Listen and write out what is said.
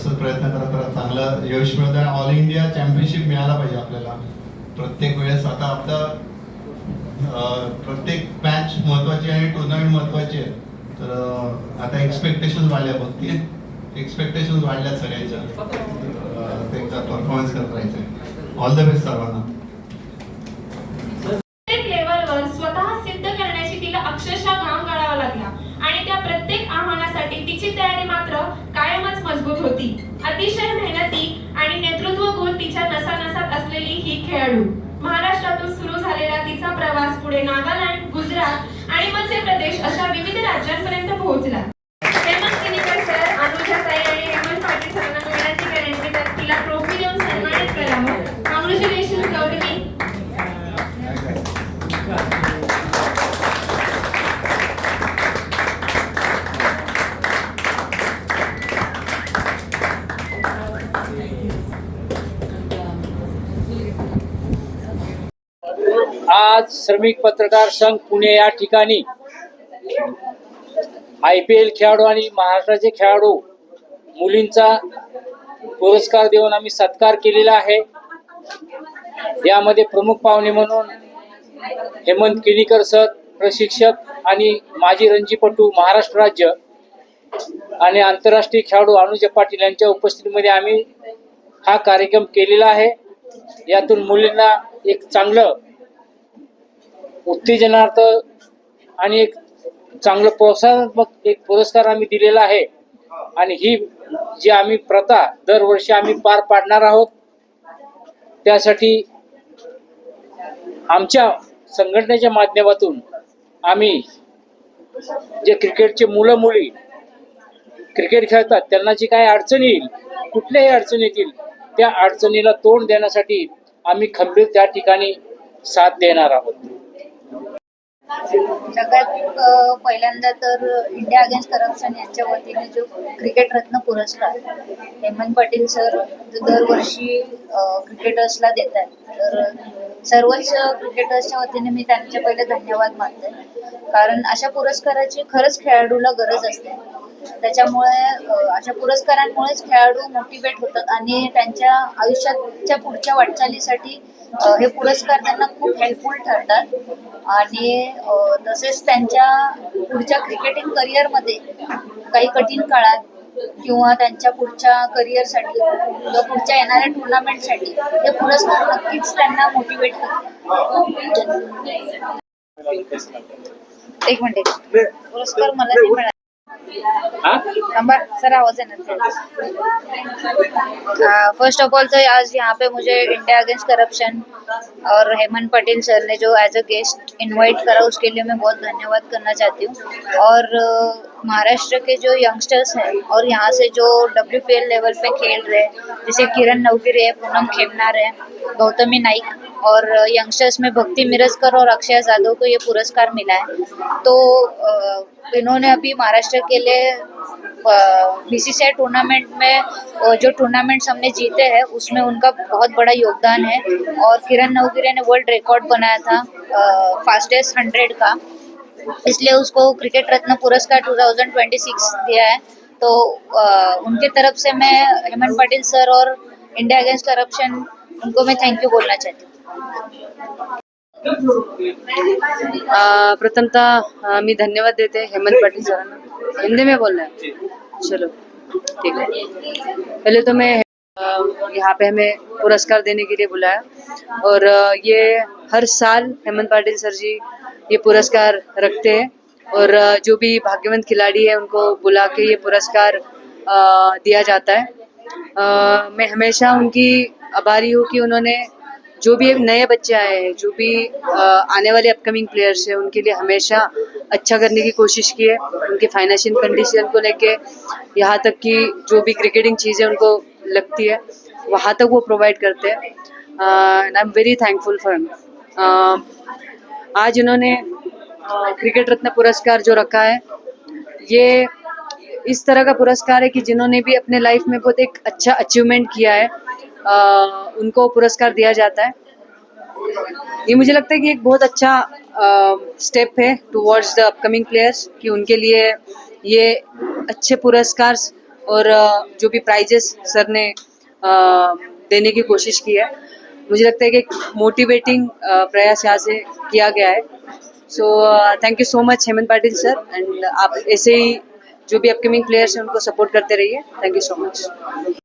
असं प्रयत्न करत राहा, चांगलं यश मिळतं आणि ऑल इंडिया चॅम्पियनशिप मिळायला पाहिजे आपल्याला प्रत्येक वेळेस. आता आपलं प्रत्येक मॅच महत्वाची आणि टुर्नामेंट महत्वाची आहे, तर आता एक्सपेक्टेशन वाढल्या, बघते एक्सपेक्टेशन वाढल्या सगळ्यांच्या, ते एकदा परफॉर्मन्स करत राहायचं. ऑल द बेस्ट सर्वांना. लेवलवर स्वतः सिद्ध करण्याची तिला अक्षरशः घाम गाळावा लागला आणि त्या प्रत्येक आव्हानासाठी तिची तयारी मात्र कायमच मजबूत होती. अतिशय मेहनती आणि नेतृत्व गुण तिच्या नसानसात असलेली ही खेळाडू महाराष्ट्रातून सुरू झालेला तिचा प्रवास पुढे नागालँड, गुजरात आणि मध्य प्रदेश अशा विविध राज्यांपर्यंत पोहोचला. हेमंत किनीकर सर, अनुजाताई आणि हेमंत पाटील सरांना विनंती करेन की तिला ट्रॉफी देऊन सन्मानित करावं. कॉंग्रॅच्युलेशन्स गौतमी. आज श्रमिक पत्रकार संघ पुणे या ठिकाणी IPL खेळाडू आणि महाराष्ट्राचे खेळाडू मुलींचा पुरस्कार देऊन आम्ही सत्कार केलेला आहे. यामध्ये प्रमुख पाहुणे म्हणून हेमंत किनीकर सर, प्रशिक्षक आणि माजी रणजीपटू महाराष्ट्र राज्य आणि आंतरराष्ट्रीय खेळाडू अनुजा पाटील यांच्या उपस्थितीमध्ये आम्ही हा कार्यक्रम केलेला आहे. यातून मुलींना एक चांगलं उत्तेजनार्थ आणि एक चांगलं प्रोत्साहनात्मक एक पुरस्कार आम्ही दिलेला आहे आणि ही जी आम्ही प्रथा दरवर्षी आम्ही पार पाडणार आहोत. त्यासाठी आमच्या संघटनेच्या माध्यमातून आम्ही जे क्रिकेटचे मुलं मुली क्रिकेट खेळतात त्यांना जी काही अडचणी येईल, कुठल्याही अडचणी येतील, त्या अडचणीला तोंड देण्यासाठी आम्ही खंबीर त्या ठिकाणी साथ देणार आहोत. सगळ्यात पहिल्यांदा तर इंडिया अगेन्स्ट करप्शन यांच्या वतीने जो क्रिकेट रत्न पुरस्कार हेमंत पाटील सर दरवर्षी क्रिकेटर्सला देतात, तर सर्वच क्रिकेटर्सच्या वतीने मी त्यांचे पहिले धन्यवाद मानते. कारण अशा पुरस्काराची खरंच खेळाडूला गरज असते. त्याच्यामुळे अशा पुरस्कारांमुळेच खेळाडू मोटिवेट होतात आणि त्यांच्या आयुष्याच्या पुढच्या वाटचालीसाठी हे पुरस्कार त्यांना खूप हेल्पफुल ठरतात. आणि तसेच त्यांच्या पुढच्या क्रिकेटिंग करिअरमध्ये काही कठीण काळात किंवा त्यांच्या पुढच्या करिअरसाठी किंवा पुढच्या येणाऱ्या टुर्नामेंटसाठी हे पुरस्कार नक्कीच त्यांना मोटिवेट करतात. एक मिनिट, पुरस्कार मला नाही मिळाला. सर आवाज है ना. फर्स्ट ऑफ ऑल तो आज यहाँ पे मुझे इंडिया अगेंस्ट करप्शन और हेमंत पटेल सर ने जो एज अ गेस्ट इनवाइट करा उसके लिए मैं बहुत धन्यवाद करना चाहती हूँ. और महाराष्ट्र के जो यंगस्टर्स हैं और यहाँ से जो WPL लेवल पे खेल रहे हैं, जैसे किरण नवगिरे है, पूनम खेमनार है, गौतमी नाइक, और यंगस्टर्स में भक्ति मिरजकर और अक्षय जादव को ये पुरस्कार मिला है. तो इन्होंने अभी महाराष्ट्र के लिए BCCI टूर्नामेंट में जो टूर्नामेंट्स हमने जीते हैं उसमें उनका बहुत बड़ा योगदान है. और किरण नवगिरे ने वर्ल्ड रिकॉर्ड बनाया था फास्टेस्ट 100 का, इसलिए उसको क्रिकेट रत्न पुरस्कार 2026 दिया है. तो उनके तरफ से मैं हेमंत पाटिल सर और इंडिया अगेंस्ट करप्शन उनको मैं थैंक यू बोलना चाहती हूँ. प्रथमतः मी धन्यवाद देते हेमंत पाटिल सरांना. हिंदी में बोलना है, चलो ठीक है. पहले तो मैं यहाँ पे हमें पुरस्कार देने के लिए बुलाया और ये हर साल हेमंत पाटिल सर जी ये पुरस्कार रखते हैं और जो भी भाग्यवंत खिलाड़ी है उनको बुला के ये पुरस्कार दिया जाता है. मैं हमेशा उनकी आभारी हूँ कि उन्होंने जो भी नए बच्चे आए हैं, जो भी आने वाले अपकमिंग प्लेयर्स हैं, उनके लिए हमेशा अच्छा करने की कोशिश की है. उनके फाइनेंशियल कंडीशन को लेके यहाँ तक कि जो भी क्रिकेटिंग चीज़ें उनको लगती है वहाँ तक वो प्रोवाइड करते हैं. And I am very thankful for him. आज इन्होंने क्रिकेट रत्न पुरस्कार जो रखा है, ये इस तरह का पुरस्कार है कि जिन्होंने भी अपने लाइफ में बहुत एक अच्छा अचीवमेंट किया है उनको पुरस्कार दिया जाता है. ये मुझे लगता है कि एक बहुत अच्छा स्टेप है टुवर्ड्स द अपकमिंग प्लेयर्स कि उनके लिए ये अच्छे पुरस्कार और जो भी प्राइजेस सर ने देने की कोशिश की है, मुझे लगता है कि एक मोटिवेटिंग प्रयास यहाँ से किया गया है. So thank you so much Hemant Patil sir, end आप ऐसे ही जो भी अपकमिंग प्लेयर्स हैं उनको सपोर्ट करते रहिए. Thank you so much.